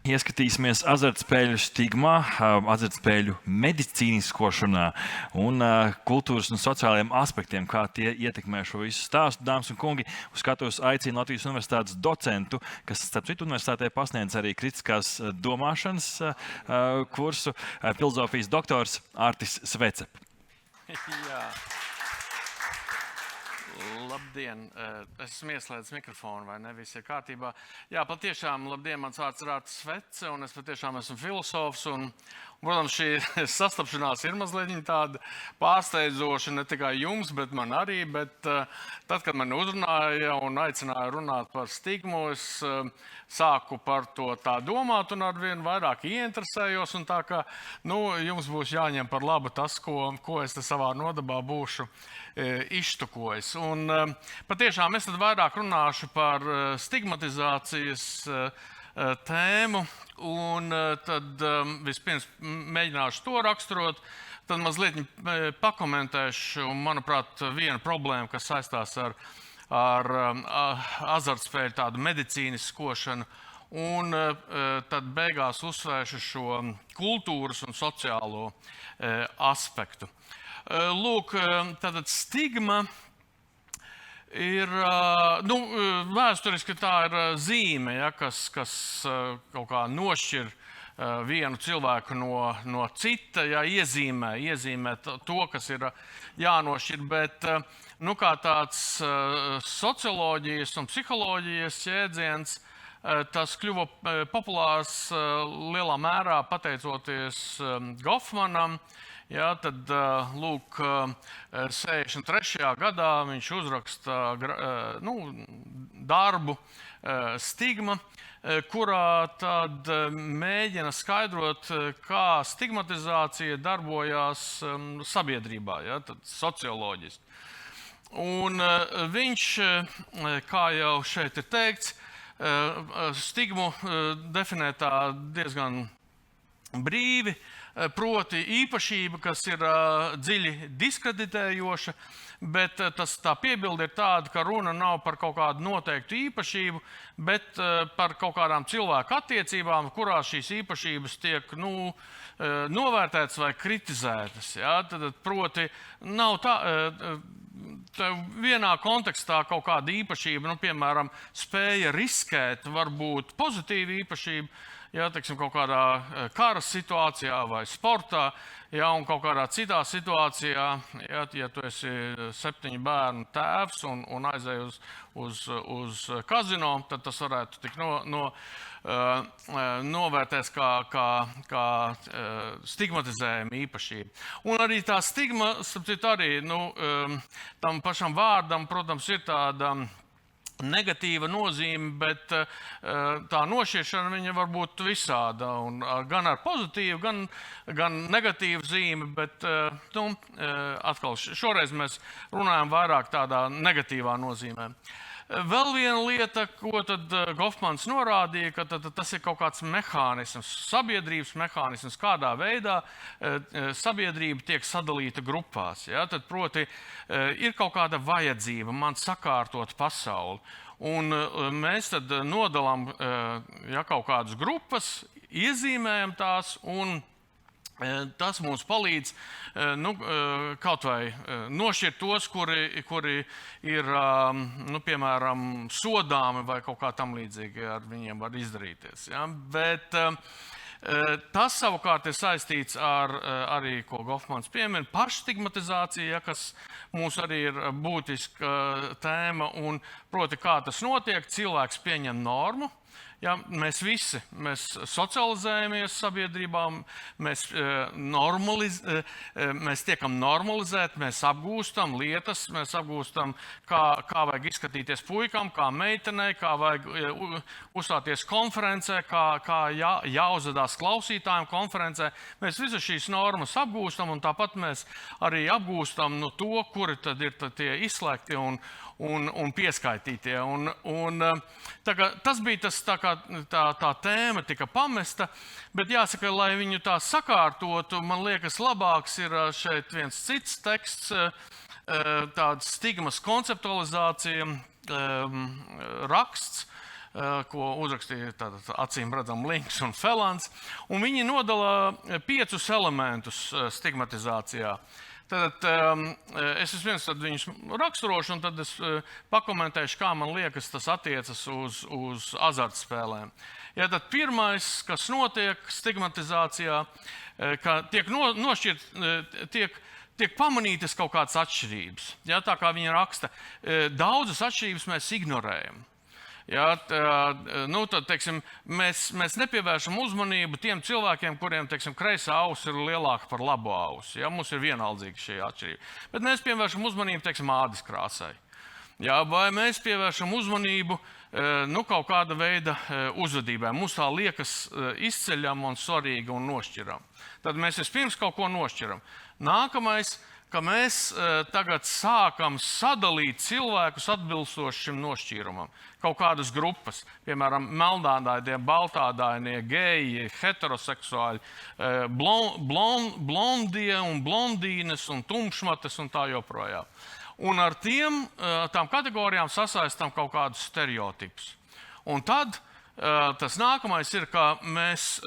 Ieskatīsimies azartspēļu stigmā, azartspēļu medicīniskošanā un kultūras un sociālajiem aspektiem, kā tie ietekmē šo visu stāstu. Dāmas un kungi, uz skatuves aicinu Latvijas Universitātes docentu, kas, starp citu, universitātē pasniedz arī kritiskās domāšanas kursu, filozofijas doktors Artis Svecep. Jā. Labdien! Es esmu ieslēdzis mikrofonu, vai ne? Viss ir kārtībā. Jā, patiešām, labdien, mans vārds ir Artis Svece, un es patiešām esmu filosofs. Protams, šī sastapšanās ir mazliet tāda pārsteidzoša ne tikai jums, bet man arī. Bet tad, kad man uzrunāja un aicināja runāt par stigmu, es sāku par to tā domāt un arvien vairāk ieinteresējos. Un tā kā jums būs jāņem par labu tas, ko es te savā nodabā būšu izštukojis. Un patiešām es tad vairāk runāšu par stigmatizācijas tēmu, un tad vispirms mēģināšu to raksturot, tad mazliet pakomentēšu, manuprāt, vienu problēmu, kas saistās ar azartspēļu tādu medicīniskošanu, un tad beigās uzsvēršu šo kultūras un sociālo aspektu. Lūk, tātad stigma ir, vēsturiski tā ir zīme, ja, kas kaut kā nošķir vienu cilvēku no cita, ja, iezīmē to, kas ir jānošķir, bet kā tāds socioloģijas un psiholoģijas jēdziens, tas kļuva populārs lielā mērā pateicoties Goffmanam. Jā, tad, lūk, 63. gadā viņš uzraksta darbu Stigma, kurā tad mēģina skaidrot, kā stigmatizācija darbojās sabiedrībā, ja, tad socioloģiski. Un viņš, kā jau šeit ir teikts, stigmu definē tā diezgan brīvi, proti īpašība, kas ir dziļi diskreditējoša, bet tā piebilde ir tāda, ka runa nav par kaut kādu noteiktu īpašību, bet par kaut kādām cilvēku attiecībām, kurās šīs īpašības tiek novērtētas vai kritizētas. Ja? Tad, proti, nav tā vienā kontekstā kaut kāda īpašība, piemēram, spēja riskēt, var būt pozitīva īpašība, ja, teiksim, kaut kādā kara situācijā vai sportā, ja, un kaut kādā citā situācijā, ja tu esi 7 bērnu tēvs un aizej uz kazino, tad tas varētu tikt novērtēts kā stigmatizējuma īpašība. Un arī tā stigma, starp citu, arī tam pašam vārdam, protams, ir tāda negatīva nozīme, bet tā nošķiršana viņa var būt visāda, un gan ar pozitīvu, gan negatīvu zīmi, bet atkal šoreiz mēs runājam vairāk tādā negatīvā nozīmē. Vēl viena lieta, ko tad Goffmans norādīja, ka tas ir kaut kāds mehānisms, sabiedrības mehānisms, kādā veidā sabiedrība tiek sadalīta grupās. Ja? Tad, proti, ir kaut kāda vajadzība man sakārtot pasauli. Un mēs tad nodalām kaut kādas grupas, iezīmējam tās, un tas mums palīdz kaut vai nošķirt tos, kuri ir, piemēram, sodāmi vai kaut kā tam līdzīgi ar viņiem var izdarīties. Ja? Bet tas savukārt ir saistīts ar arī, ko Goffmans piemin, pašstigmatizācija, ja, kas mums arī ir būtiska tēma, un proti, kā tas notiek, cilvēks pieņem normu. Ja, mēs socializējamies sabiedrībā, mēs tiekam normalizēti, mēs apgūstam lietas, mēs apgūstam, kā vajag izskatīties puikam, kā meitenei, kā vajag uzstāties konferencē, kā jāuzvedās klausītājiem konferencē. Mēs visas šīs normas apgūstam, un tāpat mēs arī apgūstam to, kuri tad ir tie izslēgti un pieskaitītie. Tas bija tas, tā tēma tika pamesta, bet jāsaka, lai viņu tā sakārtotu, man liekas, labāks ir šeit viens cits teksts, tāds stigmas konceptualizācija, raksts, ko uzrakstīja acīm redzam Links un Felants. Un viņi nodala 5 elementus stigmatizācijā. Tad es viens viņus raksturošu, un tad es pakomentēšu, kā man liekas, tas attiecas uz azartspēlēm. Ja, tad pirmais, kas notiek stigmatizācijā, ka tiek pamanītas kaut kādas atšķirības. Ja, tā kā viņa raksta, daudzas atšķirības mēs ignorējam. Ja, tad, teiksim, mēs nepievēršam uzmanību tiem cilvēkiem, kuriem kreisā auss ir lielāka par labo ausi. Ja, mums ir vienaldzīga šī atšķirība. Bet mēs pievēršam uzmanību ādas krāsai. Ja, vai mēs pievēršam uzmanību kaut kāda veida uzvedībai. Mums tā liekas izceļama un svarīga un nošķirama. Tad mēs vispirms kaut ko nošķiram. Nākamais, ka mēs tagad sākam sadalīt cilvēkus atbilstoši šim nošķīrumam. Kaut kādas grupas, piemēram, melnādainie, baltādainie, geji, heteroseksuāļi, blondie un blondīnes un tumšmates un tā joprojām. Un ar tām kategorijām sasaistam kaut kādus stereotipus. Un tad tas nākamais ir, ka mēs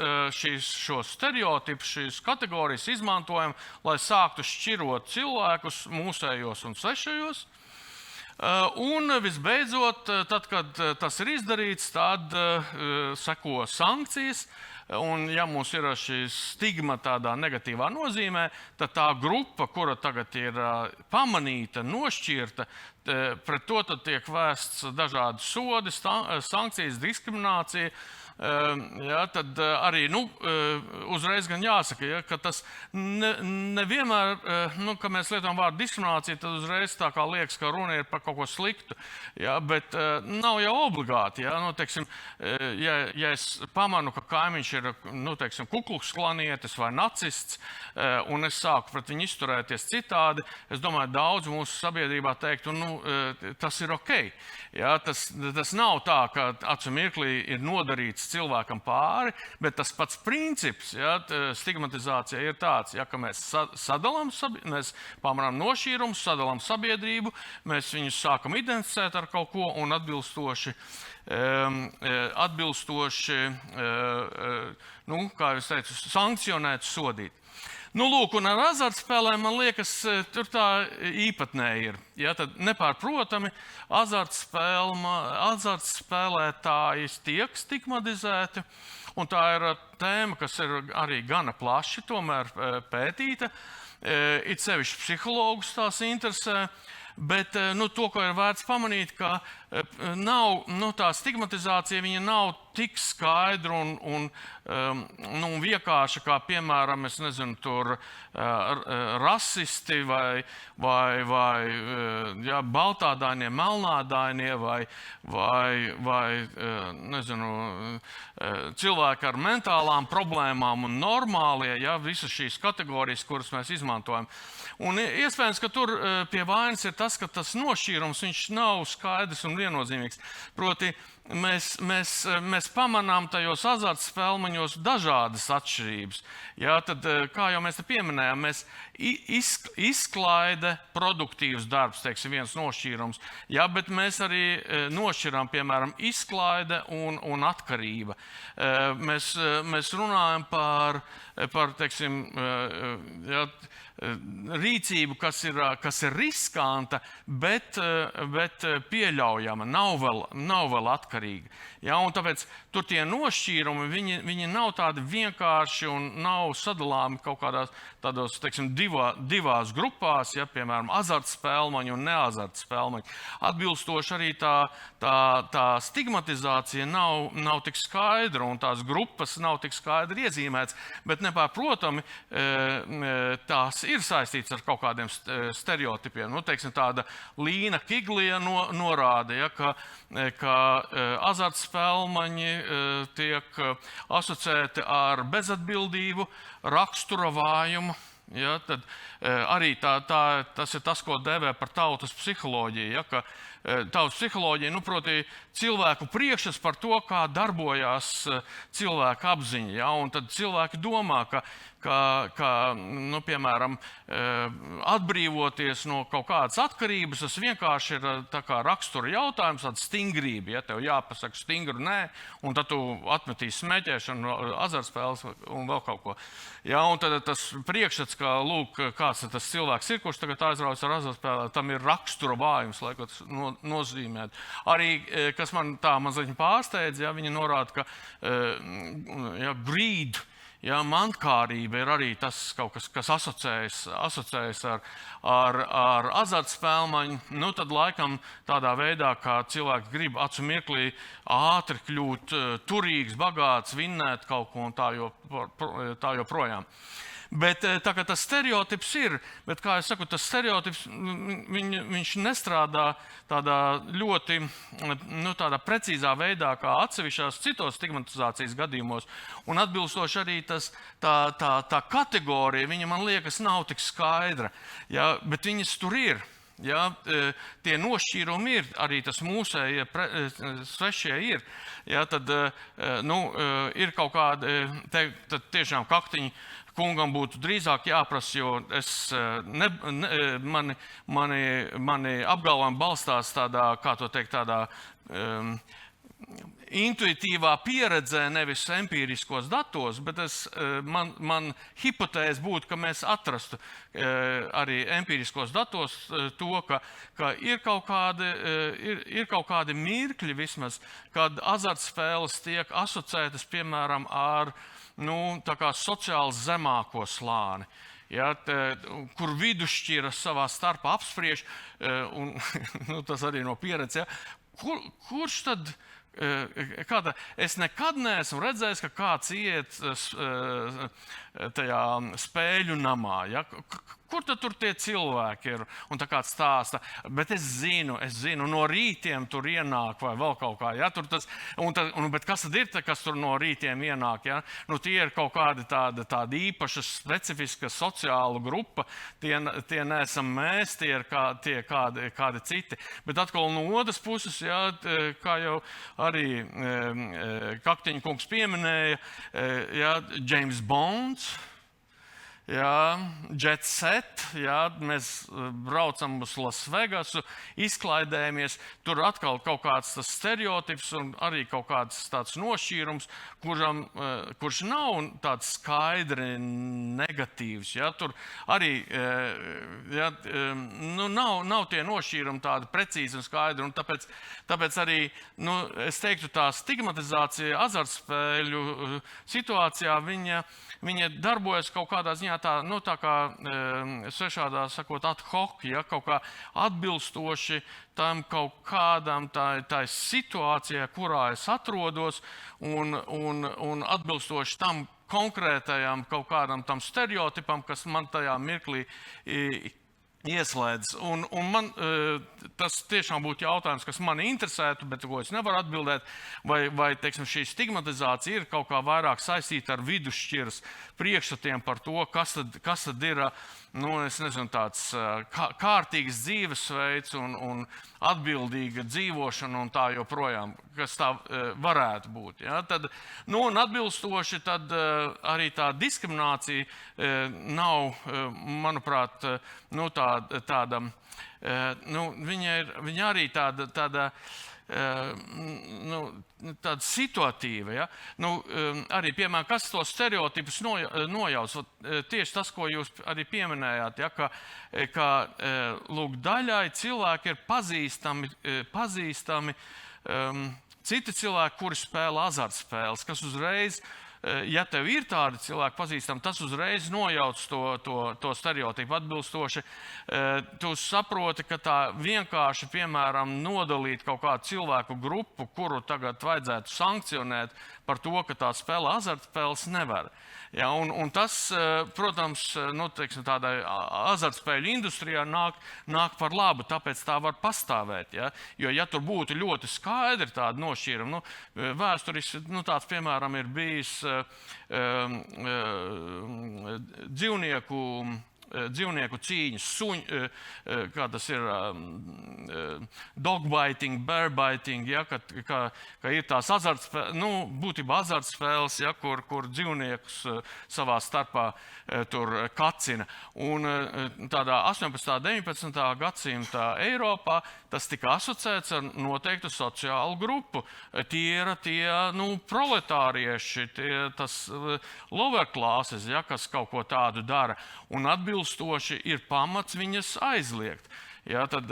šos stereotipus, šīs kategorijas izmantojam, lai sāktu šķirot cilvēkus mūsējos un svešajos. Un visbeidzot, tad, kad tas ir izdarīts, tad seko sankcijas. Un, ja mums ir šī stigma tādā negatīvā nozīmē, tad tā grupa, kura tagad ir pamanīta, nošķirta, pret to tad tiek vēsts dažādi sodi, sankcijas, diskriminācija. Ja, tad arī uzreiz gan jāsaka, ja, ka tas nevienmēr, kad mēs lietojam vārdu diskriminācija, tad uzreiz tā kā liekas, ka runa ir par kaut ko sliktu. Ja, bet nav jau obligāti. Ja, ja es pamanu, ka kaimiņš ir kuklukslanietis vai nacists, un es sāku pret viņu izturēties citādi, es domāju, daudz mūsu sabiedrībā teiktu, tas ir ok. Ja, tas nav tā, ka acu mirklī ir nodarīts cilvēkam pāri, bet tas pats princips, ja, stigmatizācija ir tāds, ja, ka mēs mēs pamanām nošķīrumus, sadalām sabiedrību, mēs viņus sākam identificēt ar kaut ko un atbilstoši kā es teicu, sankcionēt, sodīt. Lūk, un ar azartspēlēm, man liekas, tur tā īpatnēji ir. Ja, tad nepārprotami azartspēlētāji tiek stigmatizēti, un tā ir tēma, kas ir arī gana plaši tomēr pētīta. It sevišķi psihologus tās interesē, bet to, ko ir vērts pamanīt, ka tā stigmatizācija viņa nav tik skaidra un vienkārša, kā piemēram, es nezinu, tur rasisti vai baltādainie, melnādainie vai nezinu, cilvēki ar mentālām problēmām un normālie, ja, visas šīs kategorijas, kuras mēs izmantojam. Un iespējams, ka tur pie vainas ir tas, ka tas nošķīrums viņš nav skaidrs un viennozīmīgs. Proti, mēs pamanām tajos azartspēlmaņos dažādas atšķirības. Ja, tad, kā jau mēs te pieminējām, mēs izklaide produktīvs darbs, teiksim, viens nošķīrums. Ja, bet mēs arī nošķirām, piemēram, izklaide un atkarība. Mēs runājam par teiksim, rīcību, kas ir riskanta, bet pieļaujama, nav vēl atkarīga. Ja, un tāpēc tur tie nošķīrumi, viņi nav tādi vienkārši un nav sadalāmi kaut kādās tādos, teiksim, divās grupās, ja, piemēram, azartspēlmaņi un neazartspēlmaņi. Atbilstoši arī tā stigmatizācija nav tik skaidra un tās grupas nav tik skaidri iezīmētas, bet nepārprotami tās ir saistīts ar kaut kādiem stereotipiem. Teiksim, tāda Līna Kiglija norāda, ja, ka azartspēlmaņi tiek asociēti ar bezatbildību, rakstura vājumu. Ja, tad arī tas ir tas, ko dēvē par tautas psiholoģiju, ja, ka tavas psiholoģija, proti cilvēku priekšstats par to, kā darbojās cilvēka apziņa. Ja? Un tad cilvēki domā, piemēram, atbrīvoties no kaut kādas atkarības, tas vienkārši ir tā kā rakstura jautājums, tāda stingrība. Ja tev jāpasaka stingru nē, un tad tu atmetīsi smēķēšanu, azartspēles un vēl kaut ko. Ja, un tad tas priekšstats, ka, lūk, kāds tas cilvēks ir, kurš tagad aizraujas ar azartspēlēm, tam ir rakstura vājums, lai ko tas nozīmē. Arī, kas man tā mazliet pārsteidz, ja, viņi norāda, ka greed, ja, mantkārība ir arī tas kaut kas, kas asociējas ar azartspēlmaņu. Nu, tad laikam tādā veidā, kā cilvēki grib acu mirklī ātri kļūt turīgs, bagāts, vinnēt kaut ko un tā joprojām. Bet tā kā tas stereotips ir, bet, kā es saku, tas stereotips, viņš nestrādā tādā ļoti tādā precīzā veidā, kā atsevišķās citos stigmatizācijas gadījumos. Un atbilstoši arī tā kategorija, viņa man liekas nav tik skaidra, ja, bet viņas tur ir. Ja, tie nošķīrumi ir, arī tas mūsējie svešie ir. Ja, tad ir kaut kādi, tad tiešām kaktiņi kungam būtu drīzāk jāprasa, jo mani apgalvojumi balstās tādā, kā to teikt, tādā intuitīvā pieredzē, nevis empīriskos datos, bet man hipotēze būtu, ka mēs atrastu arī empīriskos datos to, ka ir kaut kādi mirkļi vismaz, kad azartspēles tiek asociētas, piemēram, ar tā kā sociāli zemāko slāni. Ja, kur vidusšķiras savā starpā apspriež, un tas arī no pieredzes, ja, kurš tad, es nekad neesmu redzējis, ka kāds iet tajā spēļu namā. Ja? Kur tad tur tie cilvēki ir? Un tā kāds stāsta, bet es zinu, no rītiem tur ienāk vai vēl kaut kā. Ja? Bet kas tad ir, kas tur no rītiem ienāk? Ja? Tie ir kaut kādi tādi īpaši specifiska sociāla grupa, tie neesam mēs, tie ir kādi citi. Bet atkal no otras puses, ja, kā jau arī Kaktiņa kungs pieminēja, ja, James Bonds, ja, Jet Set, ja, mēs braucam uz Lasvegasu, izklaidējamies, tur atkal kaut kāds tas stereotips un arī kaut kāds tāds nošķīrums, kurš nav tāds skaidri negatīvs. Ja, tur arī ja, nav tie nošķīrumi tādi precīzi un skaidri, un tāpēc arī es teiktu, tā stigmatizācija azartspēļu situācijā, viņa darbojas kaut kādā ziņā tā kā svešādā sakot ad hoc, ja, kaut kā atbilstoši tam kaut kādam tai situācijai, kurā es atrodos, un atbilstoši tam konkrētajam kaut kādam tam stereotipam, kas man tajā mirklī ieslēdz. Un man tas tiešām būtu jautājums, kas mani interesētu, bet ko es nevaru atbildēt, vai teiksim, šī stigmatizācija ir kaut kā vairāk saistīta ar vidusšķiras priekšstatiem par to, kas tad ir es nezinu, tāds kārtīgs dzīvesveids un atbildīga dzīvošana un tā joprojām, kas tā varētu būt. Ja? Tad, un atbilstoši tad arī tā diskriminācija nav, manuprāt, tāda, viņa arī tāda situatīva. Ja? Arī, piemēram, kas tos stereotipus nojauc? Tieši tas, ko jūs arī pieminējāt, ja? ka lūk, daļai cilvēki ir pazīstami citi cilvēki, kuri spēlē azartspēles, kas uzreiz, ja tev ir tādi cilvēki pazīstami, tas uzreiz nojauc to stereotipu atbilstoši. Tu saproti, ka tā vienkārši, piemēram, nodalīt kaut kādu cilvēku grupu, kuru tagad vajadzētu sankcionēt par to, ka tā spēlē azartspēles, nevar. Ja, un tas, protams, teiksim, tādai azartspēļu industrijā nāk par labu, tāpēc tā var pastāvēt. Ja? Jo, ja tur būtu ļoti skaidri tāda nošķīruma, vēsturiski tāds, piemēram, ir bijis dzīvnieku dzīvnieku cīņas, kā tas ir dogbiting, bearbiting, ja, ka ir tās būtībā azartspēles, ja, kur dzīvniekus savā starpā tur kacina. Un tādā 18. 19. gadsimta Eiropā tas tika asociēts ar noteiktu sociālu grupu. Tie ir proletārieši, tas lower classes, ja, kas kaut ko tādu dara, un atbilstoši ir pamats viņas aizliegt. Ja, tad,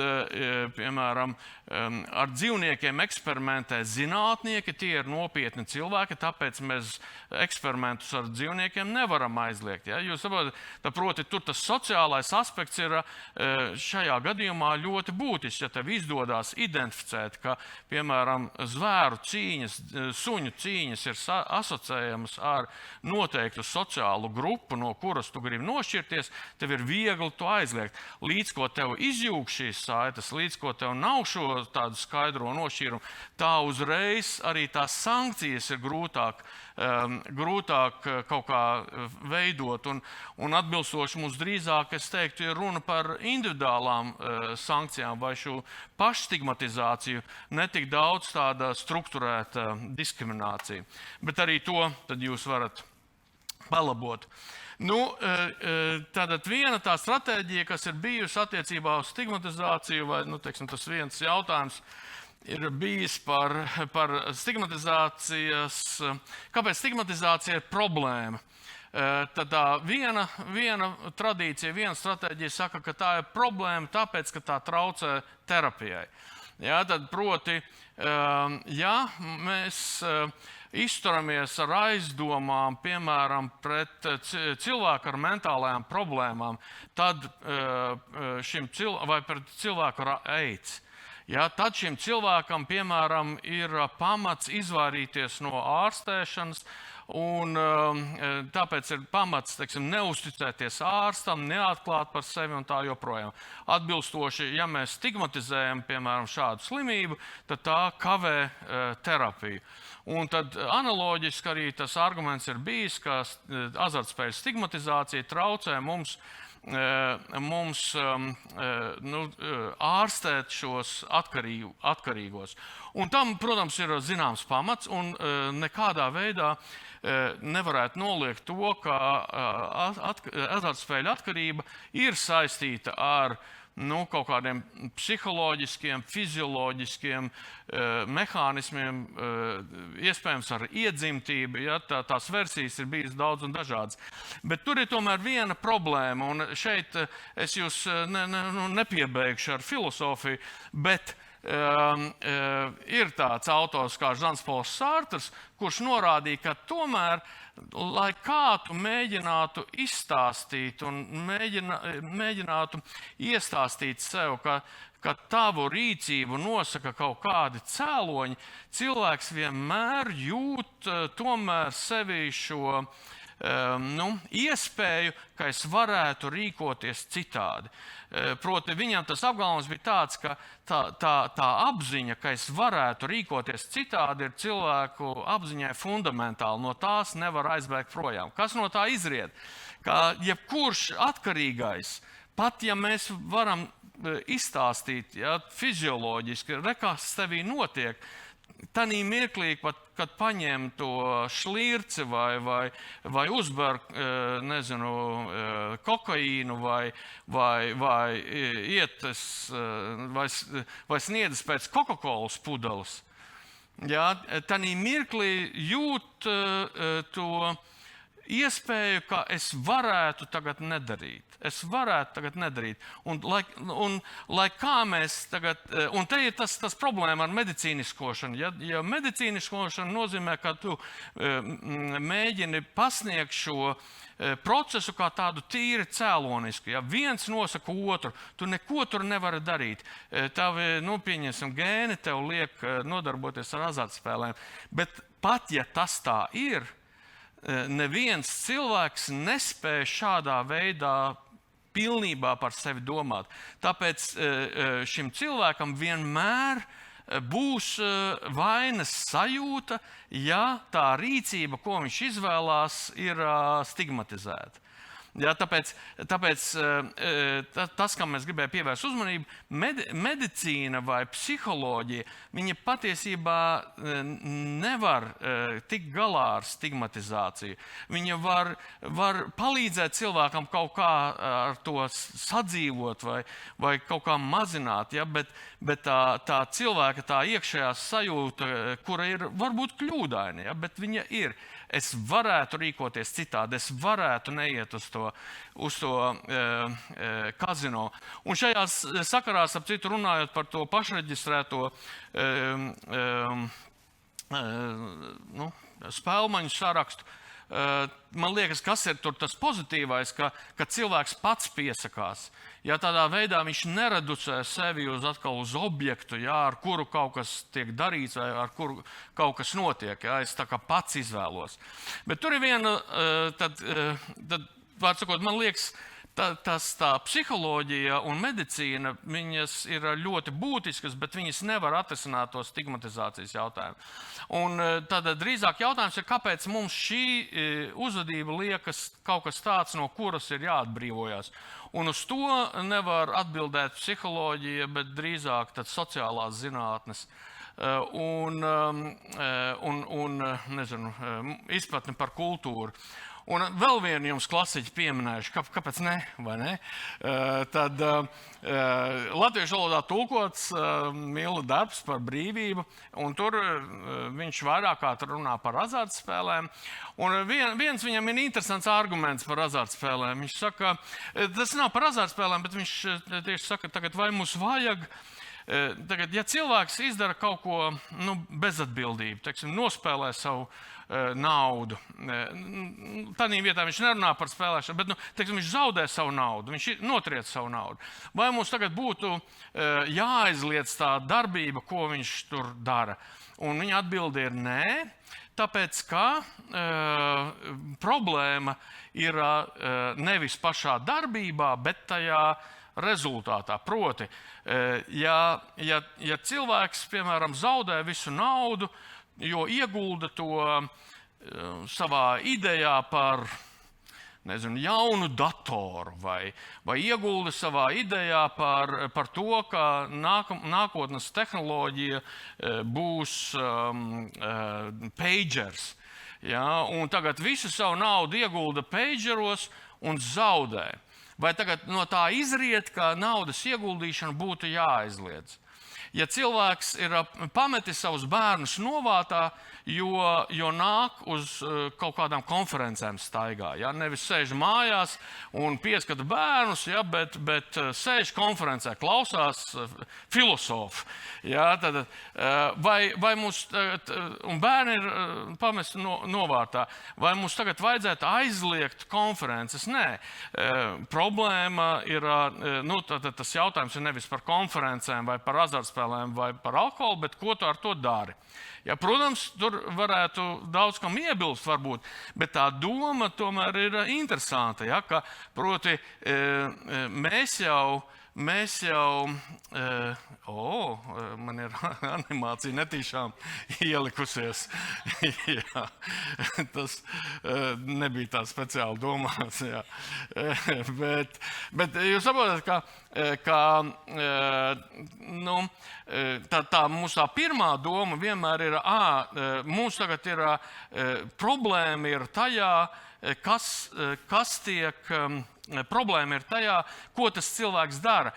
piemēram, ar dzīvniekiem eksperimentē zinātnieki, tie ir nopietni cilvēki, tāpēc mēs eksperimentus ar dzīvniekiem nevaram aizliegt. Ja? Jūs saprotat, proti, tur tas sociālais aspekts ir šajā gadījumā ļoti būtisks. Ja tev izdodas identificēt, ka, piemēram, zvēru cīņas, suņu cīņas ir asociējamas ar noteiktu sociālu grupu, no kuras tu gribi nošķirties, tev ir viegli to aizliegt. Līdz ko tev izjūg šīs saites, līdz ko tev nav šo tādu skaidro nošķīrumu, tā uzreiz arī tās sankcijas ir grūtāk kaut kā veidot. Un atbilstoši mums drīzāk, es teiktu, ir runa par individuālām sankcijām vai šo pašstigmatizāciju, ne tik daudz tāda strukturēta diskriminācija. Bet arī to tad jūs varat palabot. Tātad viena tā stratēģija, kas ir bijusi attiecībā uz stigmatizāciju, vai tas viens jautājums ir bijis par stigmatizācijas, kāpēc stigmatizācija ir problēma. Tad tā viena tradīcija, viena stratēģija saka, ka tā ir problēma tāpēc, ka tā traucē terapijai. Ja, tad proti, ja mēs izturamies ar aizdomām, piemēram, pret cilvēku ar mentālajām problēmām, tad vai pret cilvēku ar AIDS. Ja, tad šim cilvēkam, piemēram, ir pamats izvairīties no ārstēšanas, un tāpēc ir pamats, neusticēties ārstam, neatklāt par sevi un tā joprojām. Atbilstoši, ja mēs stigmatizējam, piemēram, šādu slimību, tad tā kavē terapiju. Un tad analoģiski arī tas arguments ir bijis, ka azartspēļu stigmatizācija traucē mums ārstēt šos atkarīgos. Un tam, protams, ir zināms pamats, un nekādā veidā nevarētu noliegt to, ka azartspēļu atkarība ir saistīta ar kaut kādiem psiholoģiskiem, fizioloģiskiem mehānismiem, iespējams ar iedzimtību. Ja, tās versijas ir bijis daudz un dažādas. Bet tur ir tomēr viena problēma, un šeit es jūs nepiebeigšu ar filozofiju, bet ir tāds autors kā Žans-Pols Sartrs, kurš norādīja, ka tomēr, lai kā tu mēģinātu izstāstīt un mēģinātu iestāstīt sev, ka tavu rīcību nosaka kaut kādi cēloņi, cilvēks vienmēr jūt tomēr sevī šo iespēju, ka es varētu rīkoties citādi. Proti, viņam tas apgalvojums bija tāds, ka tā apziņa, ka es varētu rīkoties citādi, ir cilvēku apziņai fundamentāli. No tās nevar aizbēgt projām. Kas no tā izriet? Ka jebkurš atkarīgais, pat ja mēs varam izstāstīt fizioloģiski, kas tevī notiek, tanī mirklī, kad paņem to šlirci vai uzber, kokaīnu vai ietas vai sniedzas pēc Coca-Colas pudeles, ja, tanī mirklī jūt to iespēju, ka es varētu tagad nedarīt. Un lai kā mēs tagad, un te ir tas problēma ar medicīniskošanu. Ja medicīniskošana nozīmē, ka tu mēģini pasniegt šo procesu kā tādu tīri cēlonisku. Ja viens nosaka otru, tu neko tur nevari darīt. Tavi, pieņemsim, gēni tev liek nodarboties ar azartspēlēm. Bet pat ja tas tā ir, neviens cilvēks nespēja šādā veidā pilnībā par sevi domāt. Tāpēc šim cilvēkam vienmēr būs vainas sajūta, ja tā rīcība, ko viņš izvēlās, ir stigmatizēta. Ja, tāpēc tas, kam mēs gribējām pievērst uzmanību, medicīna vai psiholoģija, viņa patiesībā nevar tikt galā ar stigmatizāciju. Viņa var palīdzēt cilvēkam kaut kā ar to sadzīvot vai kaut kā mazināt, ja? Bet tā cilvēka tā iekšējā sajūta, kura ir varbūt kļūdaina, ja? Bet viņa ir. Es varētu rīkoties citādi, es varētu neiet uz to kazino. Un šajā sakarā, ap citu runājot par to pašreģistrēto spēlmaņu sarakstu, man liekas, kas ir tur tas pozitīvais, ka cilvēks pats piesakās. Ja tādā veidā viņš nereducē sevi atkal uz objektu, ja, ar kuru kaut kas tiek darīts vai ar kuru kaut kas notiek. Ja, es tā kā pats izvēlos. Bet tur ir viena, tad vārds sakot, man liekas, tā psiholoģija un medicīna, viņas ir ļoti būtiskas, bet viņas nevar atrisināt to stigmatizācijas jautājumu. Un tad drīzāk jautājums ir, kāpēc mums šī uzvedība liekas kaut kas tāds, no kuras ir jāatbrīvojas. Un uz to nevar atbildēt psiholoģija, bet drīzāk sociālās zinātnes. Nezinu, izpratne par kultūru. Un vēl vienu jums klasiķi pieminējuši, kāpēc ne, vai ne? Tad latviešu valodā tulkots Mila darbs par brīvību, un tur viņš vairāk kārt runā par azartspēlēm. Un viens viņam ir interesants arguments par azartspēlēm. Viņš saka, tas nav par azartspēlēm, bet viņš tieši saka, tagad vai mums vajag. Tagad, ja cilvēks izdara kaut ko bezatbildību, teiksim, nospēlē savu naudu, tādā vietā viņš nerunā par spēlēšanu, bet teiksim, viņš zaudē savu naudu, viņš notriec savu naudu. Vai mums tagad būtu jāaizliedz tā darbība, ko viņš tur dara? Un viņa atbilde ir nē, tāpēc ka problēma ir nevis pašā darbībā, bet tajā rezultātā. Proti, ja cilvēks, piemēram, zaudē visu naudu, jo iegulda to savā idejā par jaunu datoru vai iegulda savā idejā par to, ka nākotnes tehnoloģija būs pagers. Ja? Un tagad visu savu naudu iegulda pageros un zaudē. Vai tagad no tā izriet, ka naudas ieguldīšana būtu jāaizliedz? Ja cilvēks ir pametis savus bērnus novātā, jo nāk uz kaut kādām konferencēm staigā, ja? Nevis sēž mājās un pieskata bērnus, ja? bet sēž konferencē, klausās filosofu. Ja? Tad, vai mums, un bērni ir pamesti novārtā, vai mums tagad vajadzētu aizliegt konferences? Nē. Problēma ir, tas jautājums ir nevis par konferencēm vai par azartspēlēm vai par alkoholu, bet ko tu ar to dari? Ja, protams, tur varētu daudz kam iebilst, varbūt, bet tā doma tomēr ir interesanta. Ja, ka, proti, mēs jau man ir animācija netīšām ielikusies. Jā, tas nebija tā speciāli domāts. Jā. Bet jūs saprotat, ka mūsu tā pirmā doma vienmēr ir, mums tagad ir problēma ir tajā, kas tiek. Problēma ir tajā, ko tas cilvēks dara.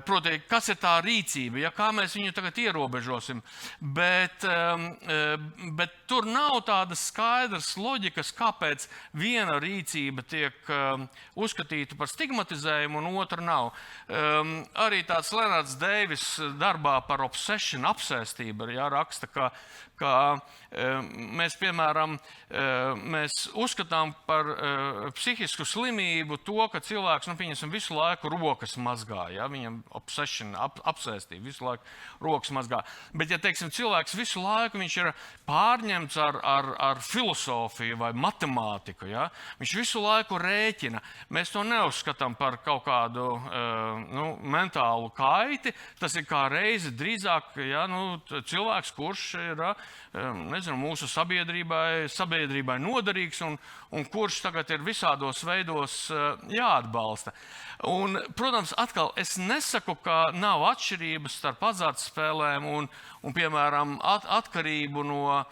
Proti, kas ir tā rīcība, ja, kā mēs viņu tagad ierobežosim. Bet tur nav tādas skaidras loģikas, kāpēc viena rīcība tiek uzskatīta par stigmatizējumu un otra nav. Arī tāds Leonards Deivis darbā par obsession, apsēstību, ja, raksta, ka mēs, piemēram, mēs uzskatām par psihisku slimību to, ka cilvēks, pieņemsim, visu laiku rokas mazgā. Ja? viņam obsession, apsēstība, visu laiku rokas mazgā. Bet, ja teiksim, cilvēks visu laiku viņš ir pārņemts ar filosofiju vai matemātiku, ja? Viņš visu laiku rēķina. Mēs to neuzskatām par kaut kādu mentālu kaiti. Tas ir kā reizi drīzāk cilvēks, kurš ir mūsu sabiedrībai noderīgs un kurš tagad ir visādos veidos jāatbalsta. Un, protams, atkal es nesaku, ka nav atšķirības starp azartspēlēm un piemēram, atkarību no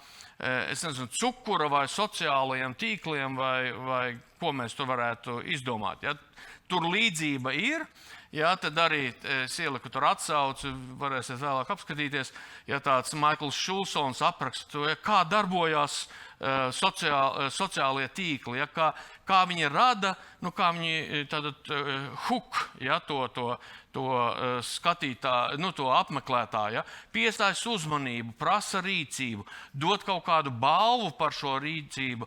cukura vai sociālajiem tīkliem vai ko mēs to varētu izdomāt. Ja? Tur līdzība ir. Jā, tad arī es ieliku tur atsauci, varēsiet vēlāk apskatīties, ja tāds Maikls Šulsons apraksta to, kā darbojās sociālie tīkli, ja, kā viņi rada, kā viņi hook, ja, to skatītā, to apmeklētāju, ja, piestājas uzmanību, prasa rīcību, dod kaut kādu balvu par šo rīcību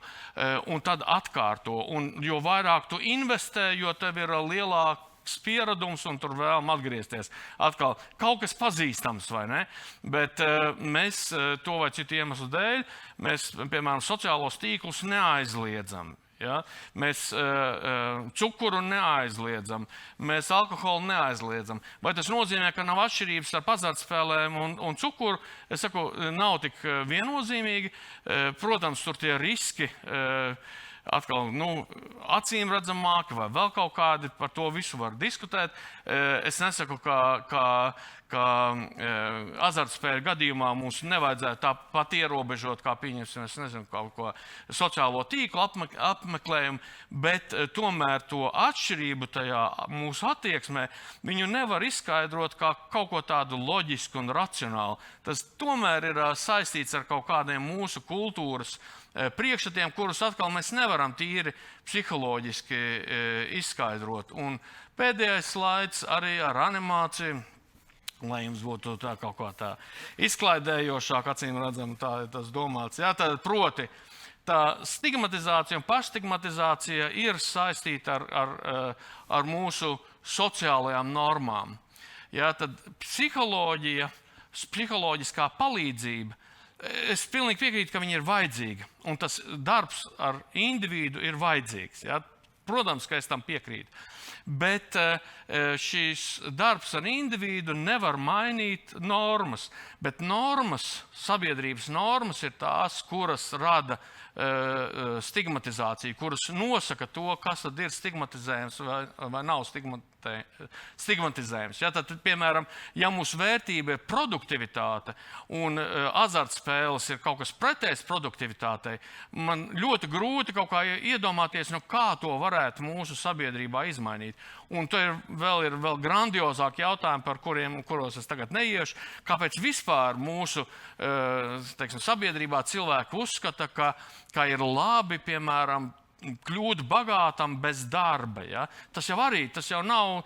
un tad atkārto. Un jo vairāk tu investē, jo tev ir lielāka pieredums un tur vēlam atgriezties. Atkal kaut kas pazīstams, vai ne? Bet mēs to vai citu iemeslu dēļ, mēs, piemēram, sociālos tīklus neaizliedzam. Ja? Mēs cukuru neaizliedzam, mēs alkoholu neaizliedzam. Vai tas nozīmē, ka nav atšķirības starp azartspēlēm un cukuru? Es saku, nav tik viennozīmīgi. Protams, tur tie riski atkal, acīm redzamāki vai vēl kaut kādi, par to visu var diskutēt. Es nesaku, ka azartspēļu gadījumā mums nevajadzētu tāpat ierobežot, kā pieņemsim, es nezinu, kaut ko sociālo tīklu apmeklējumu, bet tomēr to atšķirību tajā mūsu attieksmē, viņu nevar izskaidrot kā kaut ko tādu loģisku un racionālu. Tas tomēr ir saistīts ar kaut kādiem mūsu kultūras priekšstatiem, kurus atkal mēs nevaram tīri psiholoģiski izskaidrot. Un pēdējais slaids arī ar animāciju, lai jums būtu tā kaut kā tā izklaidējošāk, acīm redzam, tā ir tas domāts. Jā, tad proti, tā stigmatizācija un pašstigmatizācija ir saistīta ar mūsu sociālajām normām. Jā, tad psiholoģiskā palīdzība, es pilnīgi piekrītu, ka viņa ir vajadzīga, un tas darbs ar individu ir vajadzīgs. Ja? Protams, ka es tam piekrītu. Bet šīs darbs ar individu nevar mainīt normas. Bet sabiedrības normas ir tās, kuras rada stigmatizāciju, kuras nosaka to, kas tad ir stigmatizējums vai nav stigmatizējums. Ja, tad, piemēram, ja mūsu vērtība ir produktivitāte un azartspēles ir kaut kas pretējs produktivitātei, man ļoti grūti kaut kā iedomāties, kā to varētu mūsu sabiedrībā izmainīt. Un te ir vēl grandiozāki jautājumi, kuros es tagad neiešu. Kāpēc vispār mūsu sabiedrībā cilvēki uzskata, ka ir labi, piemēram, kļūt bagātam bez darba. Ja? Tas jau nav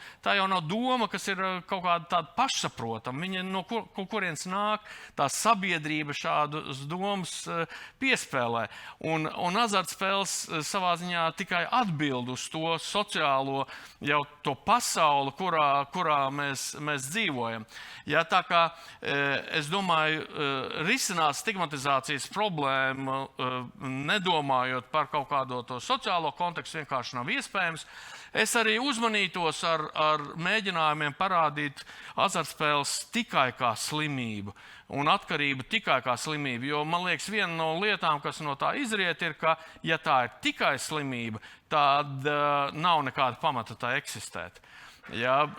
doma, kas ir kaut kāda tāda pašsaprotama. Viņa no kurienes nāk, tā sabiedrība šādas domas piespēlē. Un azartspēles savā ziņā tikai atbild uz to sociālo, jau to pasauli, kurā mēs dzīvojam. Ja, tā kā es domāju, risināt stigmatizācijas problēmu, nedomājot par kaut kādu to sociālo kontekstu, vienkārši nav iespējams. Es arī uzmanītos ar mēģinājumiem parādīt azartspēles tikai kā slimību un atkarību tikai kā slimību. Jo man liekas, viena no lietām, kas no tā izriet, ir, ka, ja tā ir tikai slimība, tad nav nekāda pamata tā eksistēt. Ja,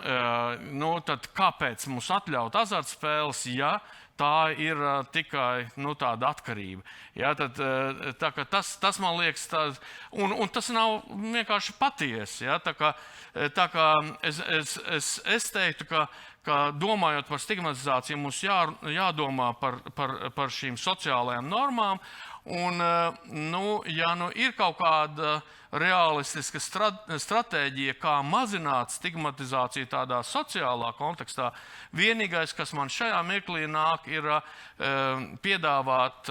tad kāpēc mums atļaut azartspēles, ja tā ir tikai tāda atkarība? Ja, tad, tas man liekas, un tas nav vienkārši patiesi. Ja, tā kā es teiktu, ka domājot par stigmatizāciju, mums jādomā par šīm sociālajām normām. Un, ja ir kaut kāda realistiska stratēģija, kā mazināt stigmatizāciju tādā sociālā kontekstā, vienīgais, kas man šajā mirklī nāk, ir piedāvāt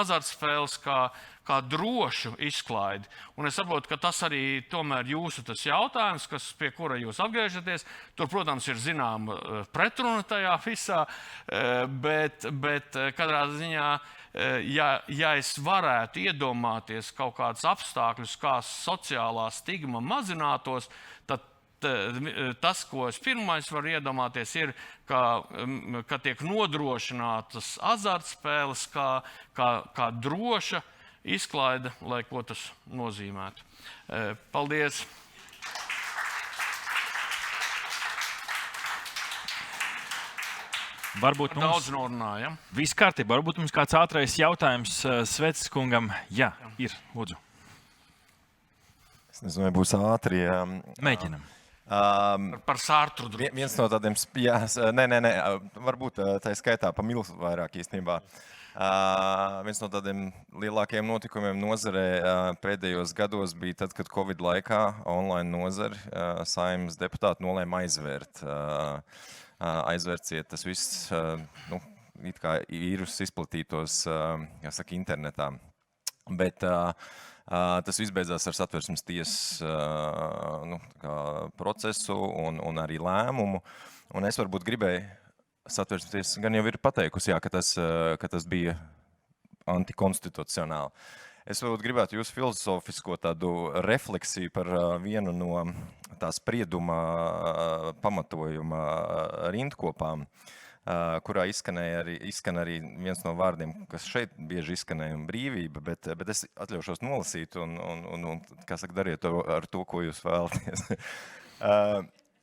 azartspēles kā drošu izklaidi. Un es saprotu, ka tas arī tomēr jūsu tas jautājums, pie kura jūs atgriežaties. Tur, protams, ir zināma pretruna tajā visā, bet katrā ziņā, ja es varētu iedomāties kaut kādus apstākļus, kā sociālā stigma mazinātos, tad tas, ko es pirmais varu iedomāties, ir, ka tiek nodrošinātas azartspēles kā droša izklaide, lai ko tas nozīmētu. Paldies! Varbūt mums daudz norunājam. Viss kārtībā. Varbūt mums kāds ātrais jautājums Sveces kungam. Jā, ir. Lūdzu. Es nezinu, vai būs ātri. Mēģinam. Par Sārtru. Viens no tādiem, nē, varbūt tā skaitā pa Milu vairāk īstenībā. Viens no tādiem lielākajiem notikumiem nozarē pēdējos gados bija tad, kad Covid laikā online nozari Saeimas deputāti nolēma aizvērt tas viss, it kā vīrus izplatītos, jāsaka, internetā. Bet tas viss beidzās ar Satversmes tiesas procesu un arī lēmumu. Un es varbūt gribēju, Satversmes tiesa gan jau ir pateikusi, jā, ka tas bija antikonstitucionāli. Es varbūt gribētu jūsu filozofisko tādu refleksiju par vienu no tā sprieduma pamatojuma rindkopām, kurā izskan arī viens no vārdiem, kas šeit bieži izskanēja, brīvība, bet es atļaušos nolasīt un kā saka, dariet ar to, ko jūs vēlaties.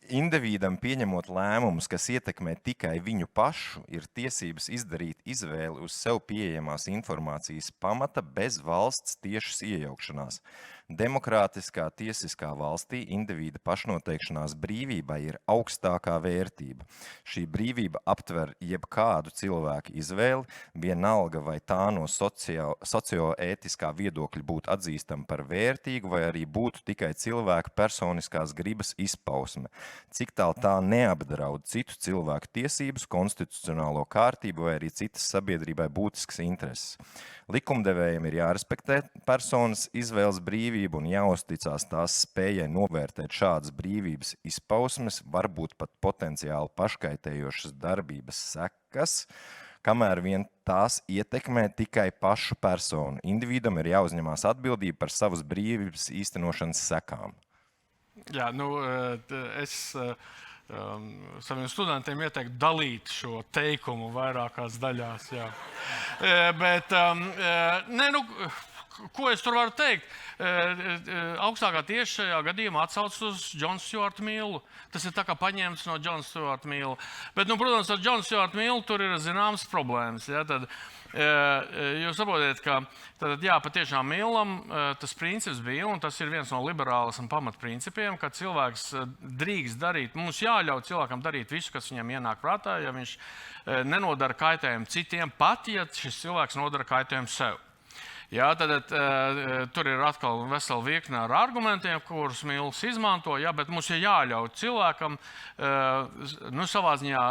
Indivīdam pieņemot lēmumus, kas ietekmē tikai viņu pašu, ir tiesības izdarīt izvēli uz sev pieejamās informācijas pamata bez valsts tiešas iejaukšanās. Demokrātiskā tiesiskā valstī indivīda pašnoteikšanās brīvībai ir augstākā vērtība. Šī brīvība aptver jebkādu cilvēku izvēli, vienalga vai tā no socioētiskā viedokļa būtu atzīstama par vērtīgu, vai arī būtu tikai cilvēka personiskās gribas izpausme. Cik tālu tā neapdraud citu cilvēku tiesības, konstitucionālo kārtību vai arī citas sabiedrībai būtiskas intereses. Likumdevējiem ir jārespektē personas izvēles brīvību un jāuzticās tās spējai novērtēt šādas brīvības izpausmes, varbūt pat potenciāli paškaitējošas darbības sekas, kamēr vien tās ietekmē tikai pašu personu. Individam ir jāuzņemās atbildība par savas brīvības īstenošanas sekām. Jā, es saviem studentiem ieteiktu dalīt šo teikumu vairākās daļās. Jā. Bet, ko es tur varu teikt? Augstākā tiesa šajā gadījumā atsaucas uz Johnu Stuartu Millu. Tas ir tā kā paņemts no Johna Stuarta Milla. Bet, protams, ar Johnu Stuartu Millu tur ir zināmas problēmas. Ja? Tad, jūs saprotiet, ka patiešām Millam tas princips bija, un tas ir viens no liberālisma pamatprincipiem, ka cilvēks drīkst darīt, mums jāļauj cilvēkam darīt visu, kas viņam ienāk prātā, ja viņš nenodara kaitējumu citiem, pat ja šis cilvēks nodara kaitējumu sev. Jā, tad tur ir atkal vesela virkne ar argumentiem, kurus Mills izmanto, jā, bet mums ir jāļauj cilvēkam, savā ziņā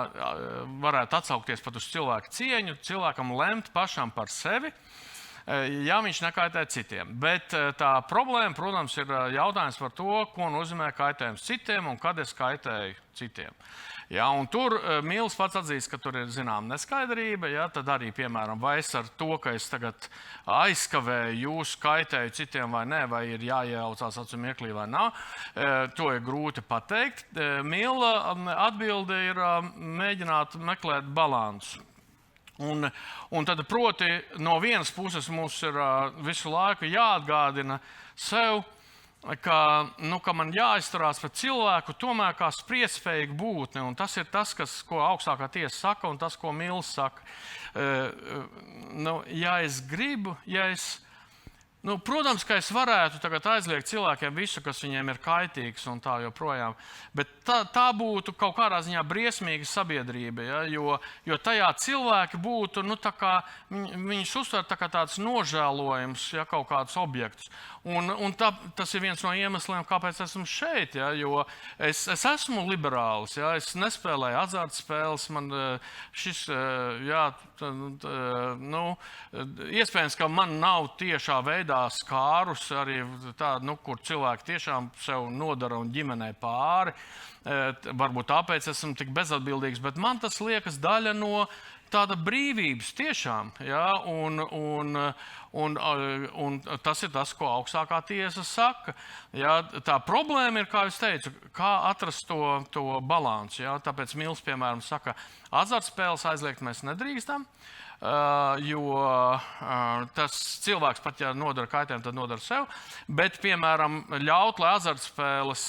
varētu atsaukties pat uz cilvēku cieņu, cilvēkam lemt pašam par sevi, ja viņš nekaitē citiem. Bet tā problēma, protams, ir jautājums par to, ko nozīmē kaitējums citiem un kad es kaitēju citiem. Ja, un tur Mills pats atzīst, ka tur ir zināma neskaidrība. Ja, tad arī, piemēram, vai es ar to, ka es tagad aizkavēju jūsu kaitēju citiem vai nē, vai ir jāiejaucās acu mirklī vai nav, to ir grūti pateikt. Milla atbilde ir mēģināt meklēt balansu. Un tad, proti, no vienas puses mums ir visu laiku jāatgādina sev, ka man jāizturās pret cilvēku tomēr kā spriedzspējīgu būtni. Un tas ir tas, ko augstākā tiesa saka, un tas, ko Mills saka. Ja es gribu, ja es Protams, ka es varētu tagad aizliegt cilvēkiem visu, kas viņiem ir kaitīgs un tā joprojām. Bet tā būtu kaut kādā ziņā briesmīga sabiedrība. Ja? Jo tajā cilvēki būtu, viņus uztver kā tāds nožēlojums, ja, kaut kādus objektus. Tas ir viens no iemesliem, kāpēc esmu šeit. Ja? Jo es esmu liberāls, ja? Es nespēlēju azartspēles. Man šis, iespējams, ka man nav tiešā veidā skārus arī tādu, kur cilvēki tiešām sev nodara un ģimenei pāri. Varbūt tāpēc esmu tik bezatbildīgs, bet man tas liekas daļa no tāda brīvības tiešām. Ja? Un tas ir tas, ko augstākā tiesa saka. Ja? Tā problēma ir, kā es teicu, kā atrast to balansu. Ja? Tāpēc Mils, piemēram, saka, azartspēles aizliegt mēs nedrīkstam. Jo tas cilvēks pat, ja nodara kaitējumu, tad nodara sev. Bet, piemēram, ļaut, lai azartspēles,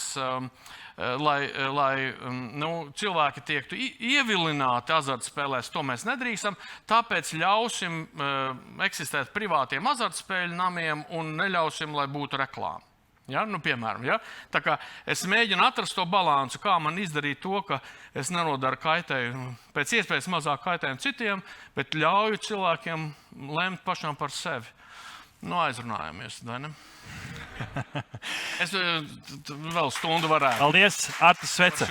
lai cilvēki tiektu ievilināti azartspēlēs, to mēs nedrīkstam. Tāpēc ļausim eksistēt privātiem azartspēļu namiem un neļausim, lai būtu reklāma. Ja? Piemēram, ja? Tā kā es mēģinu atrast to balansu, kā man izdarīt to, ka es nenodaru kaitējumu, pēc iespējas mazāk kaitējumu citiem, bet ļauju cilvēkiem lemt pašām par sevi. Aizrunājamies, vai ne? Es vēl stundu varētu. Paldies, Artis Svece!